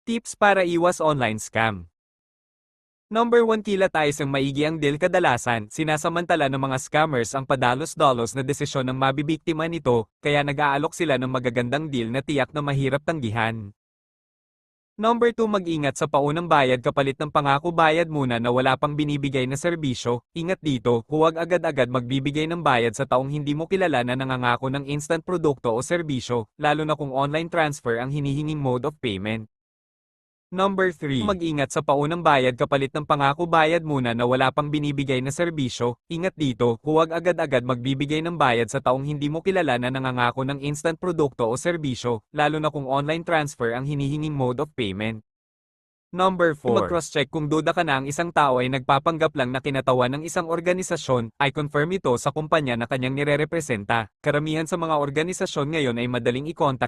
Tips para iwas online scam. Number 1, kilatayos ang maigi ang deal. Kadalasan, sinasamantala ng mga scammers ang padalos-dalos na desisyon ng mabibiktima nito, kaya nag-aalok sila ng magagandang deal na tiyak na mahirap tanggihan. Number 2, mag-ingat sa paunang bayad kapalit ng pangako. Bayad muna na wala pang binibigay na serbisyo. Ingat dito, huwag agad-agad magbibigay ng bayad sa taong hindi mo kilala na nangangako ng instant produkto o serbisyo, lalo na kung online transfer ang hinihinging mode of payment. Number 3, mag-ingat sa paunang bayad kapalit ng pangako. Bayad muna na wala pang binibigay na serbisyo. Ingat dito, huwag agad-agad magbibigay ng bayad sa taong hindi mo kilala na nangangako ng instant produkto o serbisyo, lalo na kung online transfer ang hinihinging mode of payment. Number 4, mag-cross-check kung duda ka na ang isang tao ay nagpapanggap lang na kinatawan ng isang organisasyon, ay confirm ito sa kumpanya na kanyang nirerepresenta. Karamihan sa mga organisasyon ngayon ay madaling i-contact